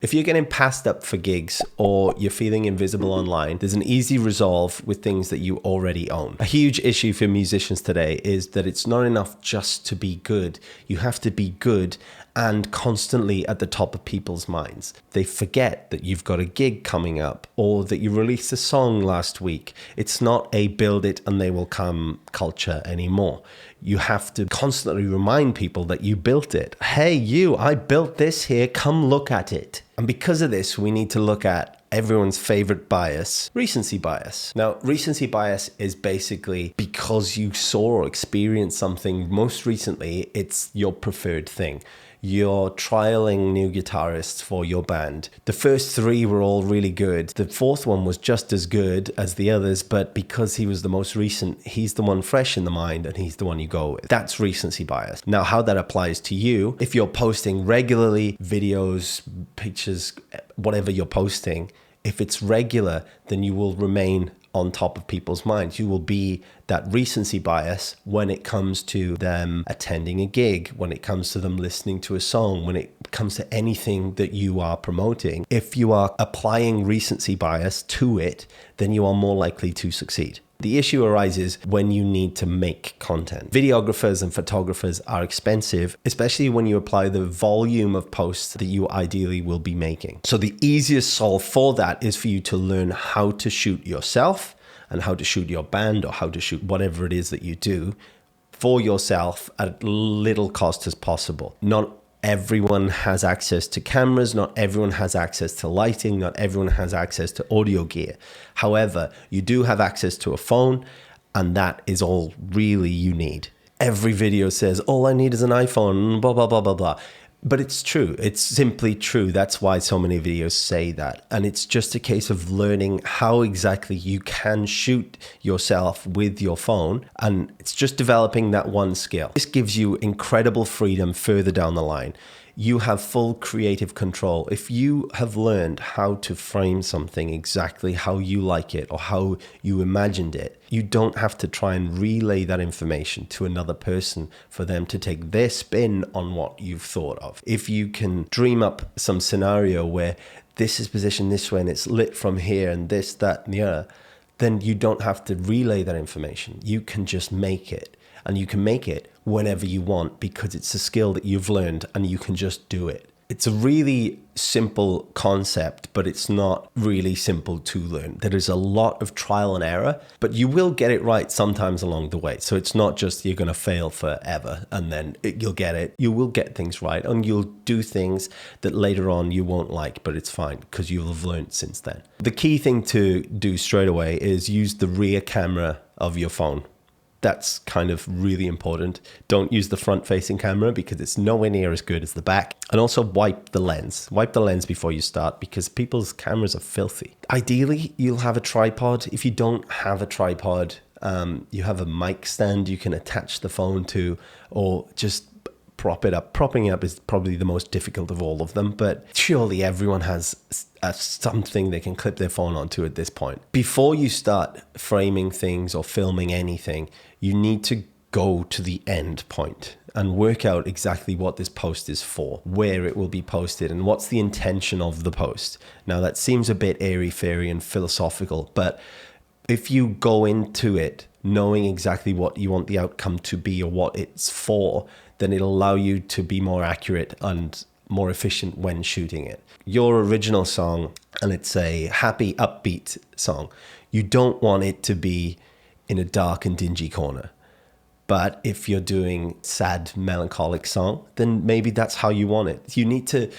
If you're getting passed up for gigs or you're feeling invisible online, there's an easy resolve with things that you already own. A huge issue for musicians today is that it's not enough just to be good. You have to be good and constantly at the top of people's minds. They forget that you've got a gig coming up or that you released a song last week. It's not a build it and they will come culture anymore. You have to constantly remind people that you built it. Hey, I built this here, come look at it. And because of this, we need to look at everyone's favorite bias, recency bias. Now, recency bias is basically because you saw or experienced something most recently, it's your preferred thing. You're trialing new guitarists for your band. The first three were all really good. The fourth one was just as good as the others, but because he was the most recent, he's the one fresh in the mind and he's the one you go with. That's recency bias. Now, how that applies to you, if you're posting regularly videos, pictures, whatever you're posting, if it's regular, then you will remain on top of people's minds. You will be that recency bias when it comes to them attending a gig, when it comes to them listening to a song, when it comes to anything that you are promoting. If you are applying recency bias to it, then you are more likely to succeed. The issue arises when you need to make content. Videographers and photographers are expensive, especially when you apply the volume of posts that you ideally will be making. So the easiest solve for that is for you to learn how to shoot yourself and how to shoot your band or how to shoot whatever it is that you do for yourself at little cost as possible. Not everyone has access to cameras, not everyone has access to lighting, not everyone has access to audio gear. However, you do have access to a phone, and that is all really you need. Every video says, all I need is an iPhone, blah, blah, blah, blah, blah. But it's true. It's simply true. That's why so many videos say that. And it's just a case of learning how exactly you can shoot yourself with your phone. And it's just developing that one skill. This gives you incredible freedom further down the line. You have full creative control. If you have learned how to frame something exactly how you like it or how you imagined it, you don't have to try and relay that information to another person for them to take their spin on what you've thought of. If you can dream up some scenario where this is positioned this way and it's lit from here and this, that, and the other, then you don't have to relay that information. You can just make it. And you can make it whenever you want because it's a skill that you've learned and you can just do it. It's a really simple concept, but it's not really simple to learn. There is a lot of trial and error, but you will get it right sometimes along the way. So it's not just you're going to fail forever and then you'll get it. You will get things right and you'll do things that later on you won't like, but it's fine because you'll have learned since then. The key thing to do straight away is use the rear camera of your phone. That's kind of really important. Don't use the front-facing camera because it's nowhere near as good as the back. And also wipe the lens. Wipe the lens before you start because people's cameras are filthy. Ideally, you'll have a tripod. If you don't have a tripod, you have a mic stand you can attach the phone to or just prop it up. Propping it up is probably the most difficult of all of them, but surely everyone has something they can clip their phone onto at this point. Before you start framing things or filming anything, you need to go to the end point and work out exactly what this post is for, where it will be posted, and what's the intention of the post. Now, that seems a bit airy-fairy and philosophical, but if you go into it knowing exactly what you want the outcome to be or what it's for, then it'll allow you to be more accurate and more efficient when shooting it. Your original song, and it's a happy, upbeat song, you don't want it to be in a dark and dingy corner. But if you're doing sad, melancholic song, then maybe that's how you want it. You need to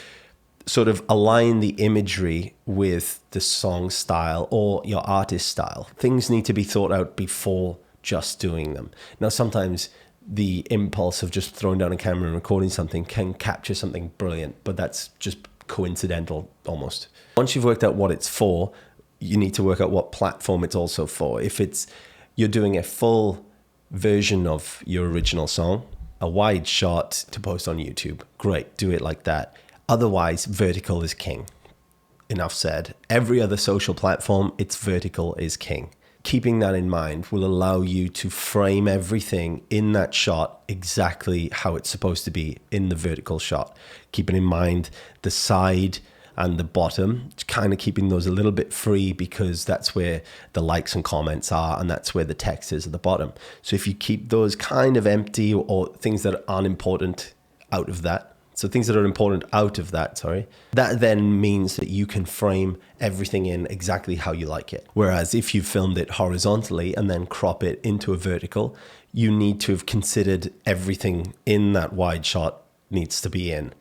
sort of align the imagery with the song style or your artist style. Things need to be thought out before just doing them. Now, sometimes the impulse of just throwing down a camera and recording something can capture something brilliant, but that's just coincidental almost. Once you've worked out what it's for, you need to work out what platform it's also for. If you're doing a full version of your original song, a wide shot to post on YouTube, great, do it like that. Otherwise, vertical is king. Enough said. Every other social platform, it's vertical is king. Keeping that in mind will allow you to frame everything in that shot exactly how it's supposed to be in the vertical shot. Keeping in mind the side and the bottom, kind of keeping those a little bit free because that's where the likes and comments are, and that's where the text is at the bottom. So if you keep those kind of empty, or things that aren't important out of that, so things that are important out of that, that then means that you can frame everything in exactly how you like it. Whereas if you filmed it horizontally and then crop it into a vertical, you need to have considered everything in that wide shot needs to be in.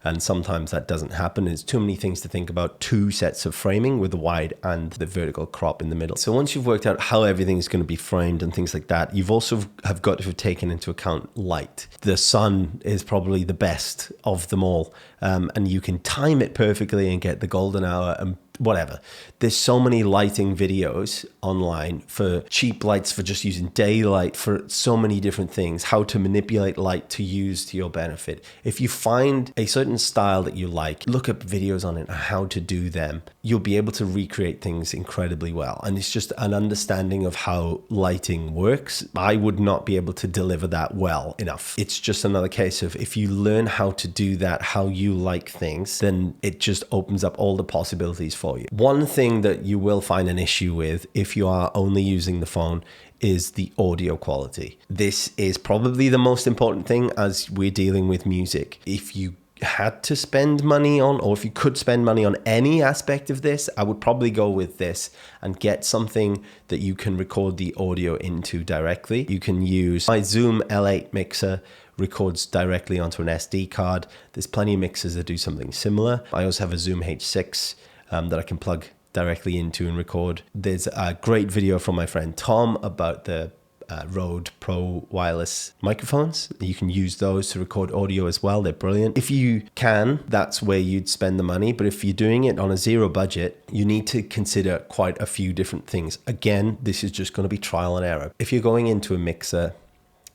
And sometimes that doesn't happen. There's too many things to think about, two sets of framing with the wide and the vertical crop in the middle. So once you've worked out how everything's going to be framed and things like that, you've also have got to have taken into account light. The sun is probably the best of them all. And you can time it perfectly and get the golden hour and whatever. There's so many lighting videos online for cheap lights, for just using daylight, for so many different things, how to manipulate light to use to your benefit. If you find a certain style that you like, look up videos on it and how to do them. You'll be able to recreate things incredibly well. And it's just an understanding of how lighting works. I would not be able to deliver that well enough. It's just another case of if you learn how to do that, how you like things, then it just opens up all the possibilities for you. One thing that you will find an issue with if you are only using the phone is the audio quality. This is probably the most important thing as we're dealing with music. If you had to spend money on, or if you could spend money on any aspect of this, I would probably go with this and get something that you can record the audio into directly. You can use my Zoom L8 mixer, records directly onto an SD card. There's plenty of mixers that do something similar. I also have a Zoom H6 that I can plug directly into and record. There's a great video from my friend Tom about the Rode Pro wireless microphones. You can use those to record audio as well. They're brilliant. If you can, that's where you'd spend the money. But if you're doing it on a zero budget, you need to consider quite a few different things. Again, this is just going to be trial and error. If you're going into a mixer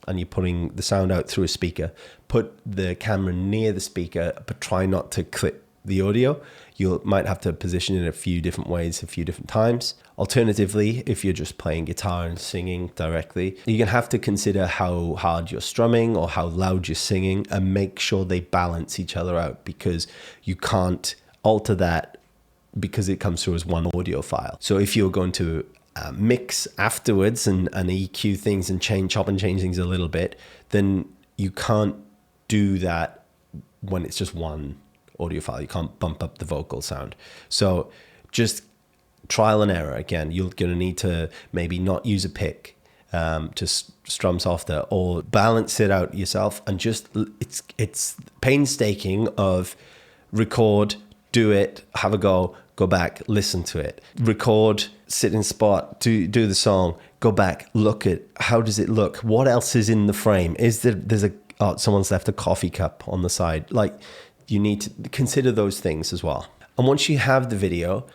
and you're putting the sound out through a speaker, put the camera near the speaker, but try not to clip the audio. You might have to position it a few different ways, a few different times. Alternatively, if you're just playing guitar and singing directly, you're gonna have to consider how hard you're strumming or how loud you're singing and make sure they balance each other out, because you can't alter that because it comes through as one audio file. So if you're going to mix afterwards and EQ things and chop and change things a little bit, then you can't do that when it's just one audio file. You can't bump up the vocal sound. So just trial and error. Again, you're going to need to maybe not use a pick to strum softer, or balance it out yourself. And just it's painstaking of record, do it, have a go back, listen to it, record, sit in spot, do the song, go back, look at how does it look, what else is in the frame, someone's left a coffee cup on the side. Like, you need to consider those things as well. And once you have the video,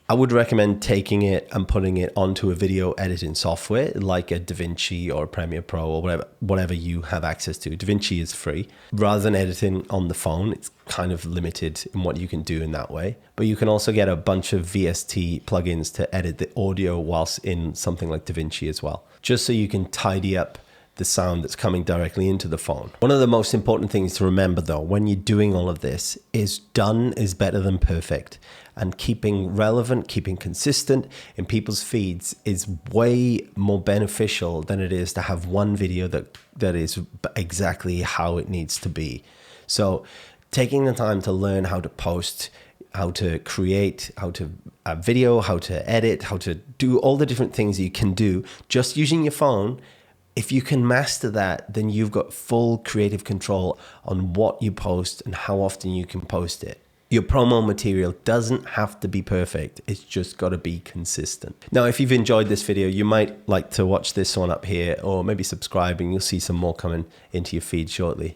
I would recommend taking it and putting it onto a video editing software like a DaVinci or a Premiere Pro or whatever you have access to. DaVinci is free. Rather than editing on the phone, it's kind of limited in what you can do in that way. But you can also get a bunch of VST plugins to edit the audio whilst in something like DaVinci as well, just so you can tidy up the sound that's coming directly into the phone. One of the most important things to remember though, when you're doing all of this, is done is better than perfect. And keeping relevant, keeping consistent in people's feeds is way more beneficial than it is to have one video that is exactly how it needs to be. So taking the time to learn how to post, how to create, how to video, how to edit, how to do all the different things you can do just using your phone. If you can master that, then you've got full creative control on what you post and how often you can post it. Your promo material doesn't have to be perfect. It's just got to be consistent. Now, if you've enjoyed this video, you might like to watch this one up here, or maybe subscribe and you'll see some more coming into your feed shortly.